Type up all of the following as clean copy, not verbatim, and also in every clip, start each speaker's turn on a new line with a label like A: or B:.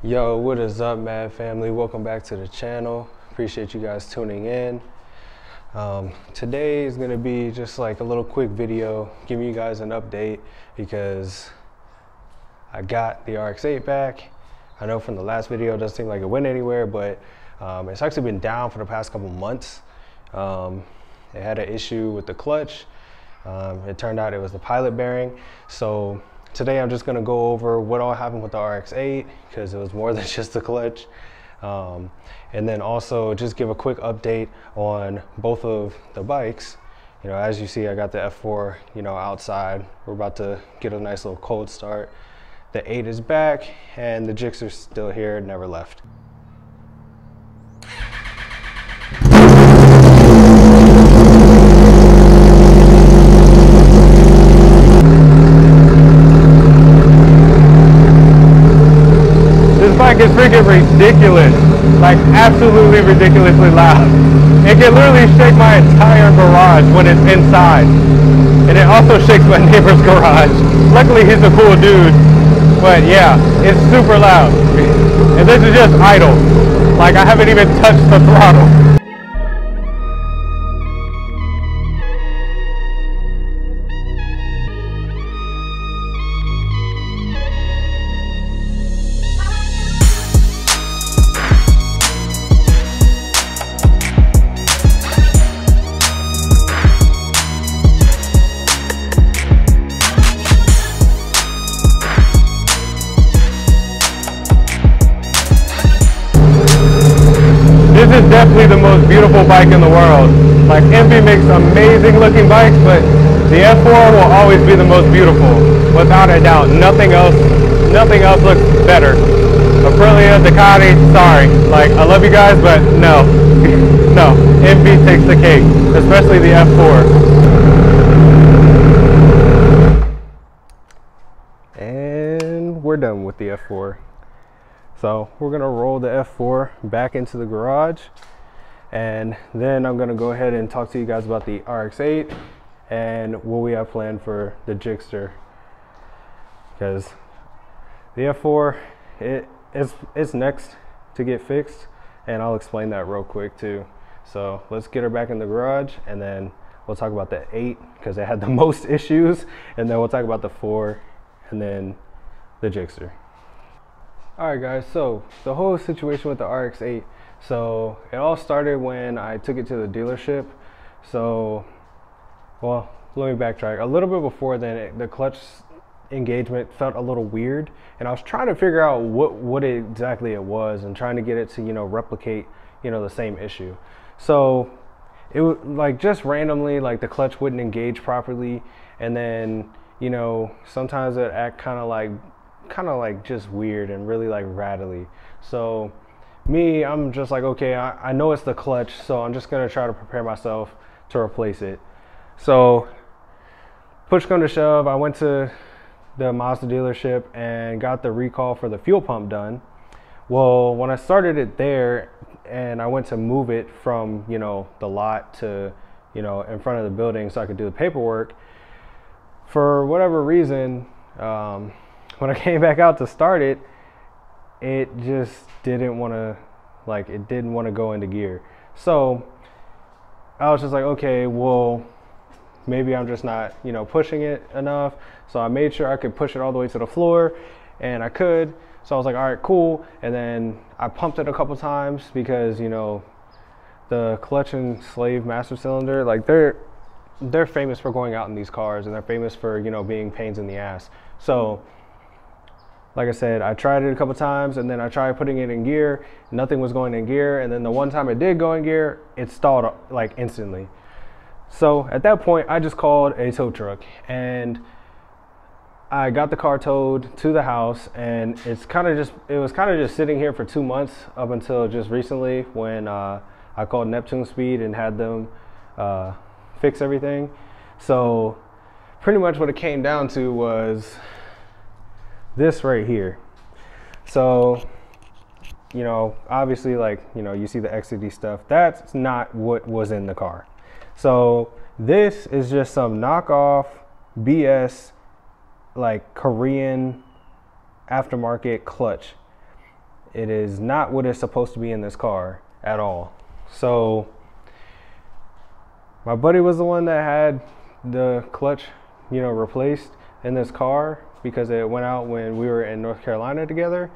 A: Yo, what is up, Mad Family? Welcome back to the channel. Appreciate you guys tuning in. Today is going to be just like a little quick video giving you guys an update because I got the RX8 back. I know from the last video it doesn't seem like it went anywhere, but it's actually been down for the past couple months. It had an issue with the clutch. It turned out it was the pilot bearing. So today I'm just going to go over what all happened with the RX8 because it was more than just the clutch. And then also just give a quick update on both of the bikes. You know, as you see, I got the F4, you know, outside. We're about to get a nice little cold start. The 8 is back and the Gixxer's still here, never left. Bike is freaking ridiculous, like absolutely ridiculously loud. It can literally shake my entire garage when it's inside, and it also shakes my neighbor's garage. Luckily he's a cool dude, but yeah, it's super loud. And this is just idle, like I haven't even touched the throttle. This is definitely the most beautiful bike in the world. Like, Envy makes amazing looking bikes, but the F4 will always be the most beautiful, without a doubt. Nothing else looks better. Aprilia, Ducati, sorry. Like, I love you guys, but no. No, Envy takes the cake, especially the F4. And we're done with the F4. So we're gonna roll the F4 back into the garage, and then I'm gonna go ahead and talk to you guys about the RX8 and what we have planned for the Gixxer. Because the F4, it's next to get fixed, and I'll explain that real quick too. So let's get her back in the garage, and then we'll talk about the 8 because it had the most issues, and then we'll talk about the 4 and then the Gixxer. Alright guys, so the whole situation with the RX8, so it all started when I took it to the dealership. So, well, let me backtrack. A little bit before then, the clutch engagement felt a little weird, and I was trying to figure out what exactly it was and trying to get it to, you know, replicate, you know, the same issue. So it was like just randomly, like the clutch wouldn't engage properly, and then, you know, sometimes it act kind of like just weird and really like rattly. So I'm just like, okay, I know it's the clutch, so I'm just gonna try to prepare myself to replace it. So push come to shove, I went to the Mazda dealership and got the recall for the fuel pump done. Well, when I started it there and I went to move it from, you know, the lot to, you know, in front of the building so I could do the paperwork, for whatever reason, when I came back out to start it, it just didn't want to, like, it didn't want to go into gear. So I was just like, okay, well, maybe I'm just not, you know, pushing it enough. So I made sure I could push it all the way to the floor, and I could. So I was like, all right, cool. And then I pumped it a couple times because, you know, the clutch and slave master cylinder, like they're famous for going out in these cars, and they're famous for, you know, being pains in the ass. So like I said, I tried it a couple times, and then I tried putting it in gear. Nothing was going in gear, and then the one time it did go in gear, it stalled like instantly. So at that point, I just called a tow truck, and I got the car towed to the house, and it was kind of just sitting here for 2 months up until just recently when I called Neptune Speed and had them fix everything. So pretty much what it came down to was this right here. So, you know, obviously, like, you know, you see the XCD stuff, that's not what was in the car. So this is just some knockoff BS, like Korean aftermarket clutch. It is not what is supposed to be in this car at all. So my buddy was the one that had the clutch, you know, replaced in this car because it went out when we were in North Carolina together,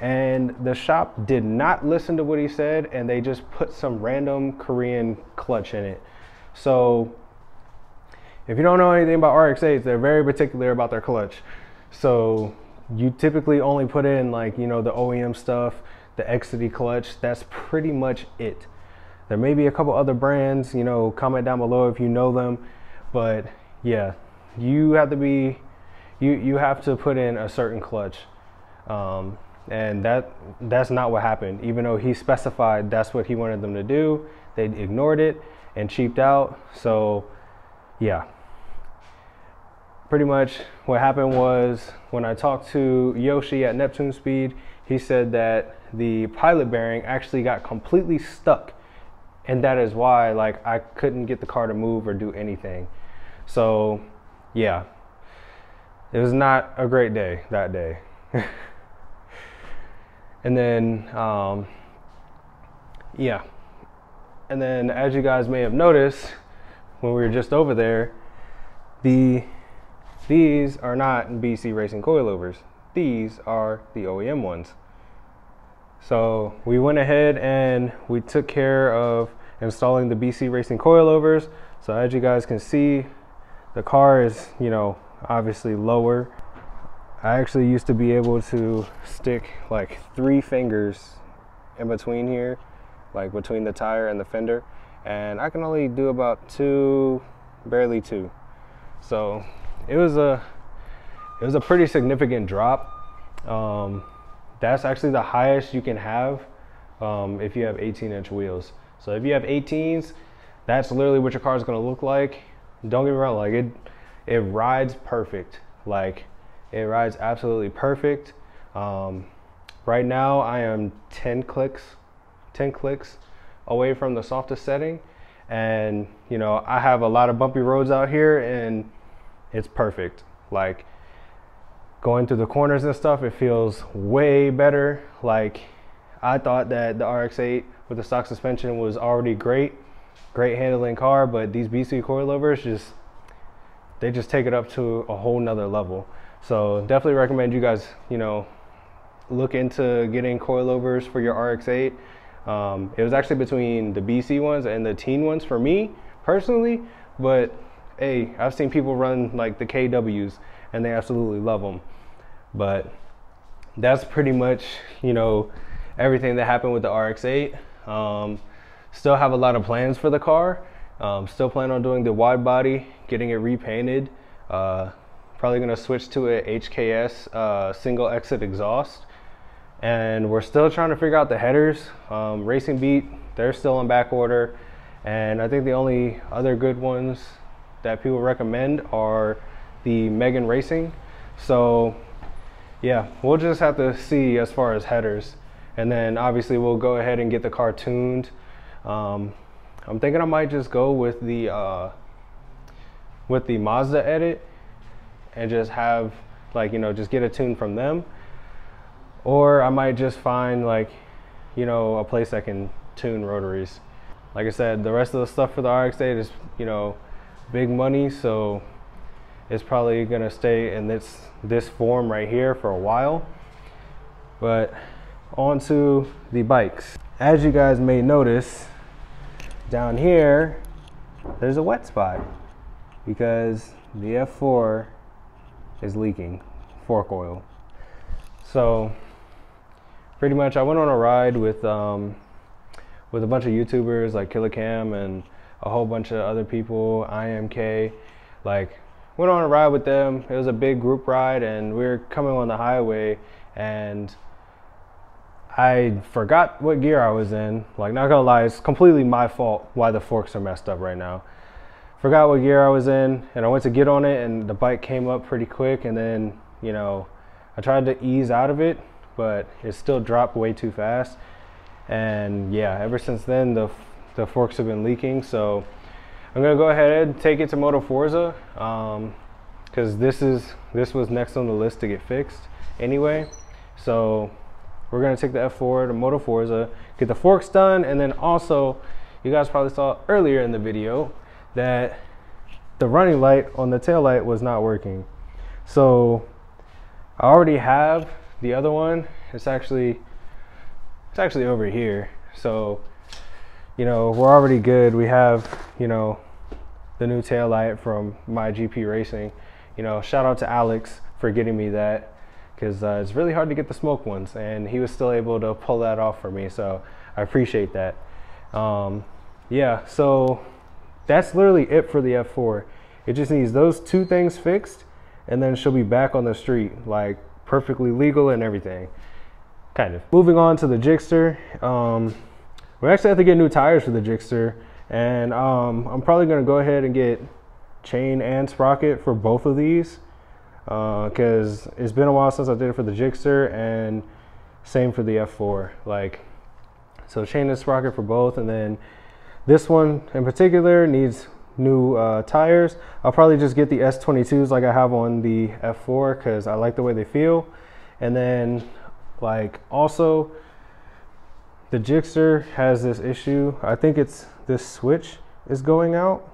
A: and the shop did not listen to what he said, and they just put some random Korean clutch in it. So if you don't know anything about RX8s, they're very particular about their clutch. So you typically only put in, like, you know, the OEM stuff, the XCD clutch. That's pretty much it. There may be a couple other brands, you know, comment down below if you know them. But yeah, you have to be, you have to put in a certain clutch. And that's not what happened. Even though he specified that's what he wanted them to do, they ignored it and cheaped out. So yeah, pretty much what happened was when I talked to Yoshi at Neptune Speed, he said that the pilot bearing actually got completely stuck, and that is why, like, I couldn't get the car to move or do anything. So yeah, it was not a great day that day. And then yeah, and then as you guys may have noticed when we were just over there, these are not BC Racing coilovers. These are the OEM ones. So we went ahead and we took care of installing the BC Racing coilovers. So as you guys can see, the car is, you know, obviously lower. I actually used to be able to stick like 3 fingers in between here, like between the tire and the fender, and I can only do about 2, barely 2. So it was a pretty significant drop. That's actually the highest you can have if you have 18-inch wheels. So if you have 18s, that's literally what your car is going to look like. Don't get me wrong, like it rides perfect. Like, it rides absolutely perfect. Right now I am 10 clicks away from the softest setting, and you know, I have a lot of bumpy roads out here and it's perfect. Like, going through the corners and stuff, it feels way better. Like, I thought that the RX8 with the stock suspension was already great handling car, but these BC coilovers they just take it up to a whole nother level. So definitely recommend you guys, you know, look into getting coilovers for your RX8. It was actually between the BC ones and the teen ones for me personally, but hey, I've seen people run like the KWs and they absolutely love them. But that's pretty much, you know, everything that happened with the RX8. Still have a lot of plans for the car. Still plan on doing the wide body, getting it repainted. Probably gonna switch to a HKS single exit exhaust. And we're still trying to figure out the headers. Racing Beat, they're still on back order. And I think the only other good ones that people recommend are the Megan Racing. So yeah, we'll just have to see as far as headers. And then obviously we'll go ahead and get the car tuned. I'm thinking I might just go with the Mazda Edit and just have, like, you know, just get a tune from them. Or I might just find, like, you know, a place that can tune rotaries. Like I said, the rest of the stuff for the RX8 is, you know, big money, so it's probably gonna stay in this form right here for a while. But on to the bikes. As you guys may notice, down here there's a wet spot because the F4 is leaking fork oil. So pretty much I went on a ride with a bunch of YouTubers like Killer Cam and a whole bunch of other people, IMK. Like, went on a ride with them. It was a big group ride, and we were coming on the highway, and I forgot what gear I was in. Like, not gonna lie, it's completely my fault why the forks are messed up right now. Forgot what gear I was in, and I went to get on it, and the bike came up pretty quick, and then, you know, I tried to ease out of it, but it still dropped way too fast. And yeah, ever since then, the forks have been leaking. So I'm gonna go ahead and take it to Moto Forza, because this was next on the list to get fixed anyway. So we're gonna take the F4 to Moto Forza, get the forks done, and then also, you guys probably saw earlier in the video that the running light on the tail light was not working. So I already have the other one. It's actually over here. So, you know, we're already good. We have, you know, the new tail light from my GP Racing. You know, shout out to Alex for getting me that, because it's really hard to get the smoke ones, and he was still able to pull that off for me. So I appreciate that. Yeah, so that's literally it for the F4. It just needs those two things fixed, and then she'll be back on the street, like perfectly legal and everything, kind of. Moving on to the Gixxter. We actually have to get new tires for the Gixxter, and I'm probably gonna go ahead and get chain and sprocket for both of these, because it's been a while since I did it for the Gixxter, and same for the F4. Like, so chain and sprocket for both, and then this one in particular needs new tires. I'll probably just get the S22s like I have on the F4, because I like the way they feel. And then, like, also the Gixxter has this issue. I think it's this switch is going out,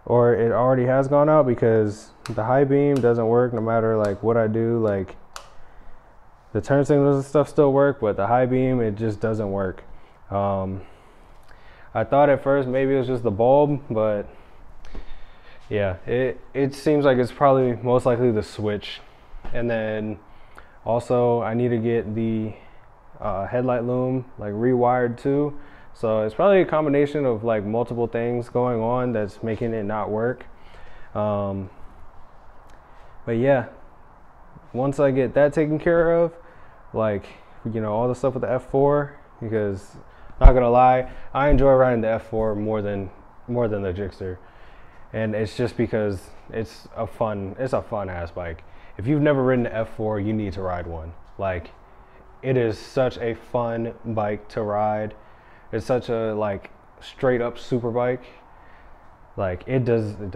A: or it already has gone out, because the high beam doesn't work no matter like what I do. Like, the turn signals and stuff still work, but the high beam, it just doesn't work. I thought at first maybe it was just the bulb, but yeah, it seems like it's probably most likely the switch. And then also I need to get the headlight loom like rewired too. So it's probably a combination of like multiple things going on that's making it not work. But yeah, once I get that taken care of, like, you know, all the stuff with the F4, because not gonna lie, I enjoy riding the F4 more than the Gixxter, and it's just because it's a fun ass bike. If you've never ridden the F4, you need to ride one. Like, it is such a fun bike to ride. It's such a like straight up super bike. Like, it doesn't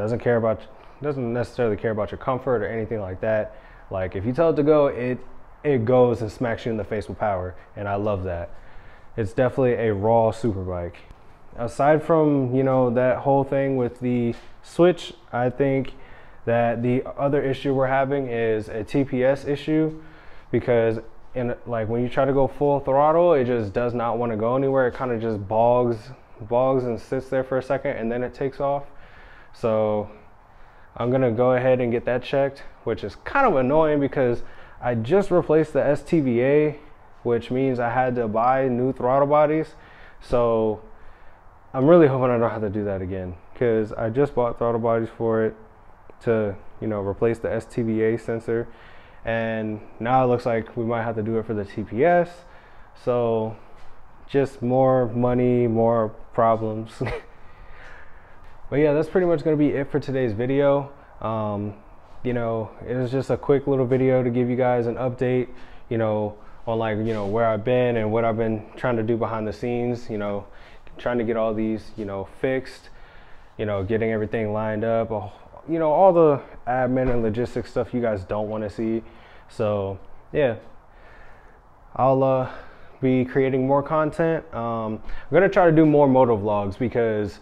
A: necessarily care about your comfort or anything like that. Like, if you tell it to go, it goes and smacks you in the face with power, and I love that. It's definitely a raw super bike. Aside from, you know, that whole thing with the switch, I think that the other issue we're having is a TPS issue, because like when you try to go full throttle, it just does not want to go anywhere. It kind of just bogs and sits there for a second, and then it takes off. So I'm gonna go ahead and get that checked, which is kind of annoying because I just replaced the STVA, which means I had to buy new throttle bodies. So I'm really hoping I don't have to do that again, because I just bought throttle bodies for it to, you know, replace the STVA sensor, and now it looks like we might have to do it for the TPS. So just more money, more problems. But yeah, that's pretty much going to be it for today's video. You know, it was just a quick little video to give you guys an update, you know, on like, you know, where I've been and what I've been trying to do behind the scenes, you know, trying to get all these, you know, fixed, you know, getting everything lined up, you know, all the admin and logistics stuff you guys don't want to see. So yeah, I'll be creating more content. I'm gonna try to do more moto vlogs, because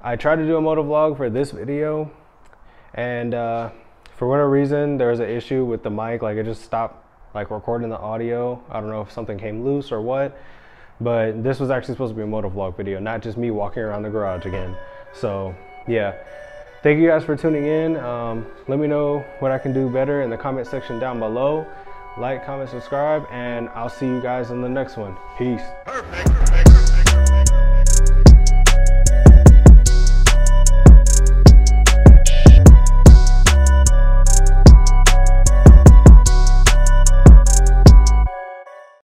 A: I tried to do a moto vlog for this video, and for whatever reason there was an issue with the mic. Like, it just stopped like recording the audio. I don't know if something came loose or what, but this was actually supposed to be a moto vlog video, not just me walking around the garage again. So yeah, thank you guys for tuning in. Let me know what I can do better in the comment section down below. Like, comment, subscribe, and I'll see you guys in the next one. Peace. Perfect.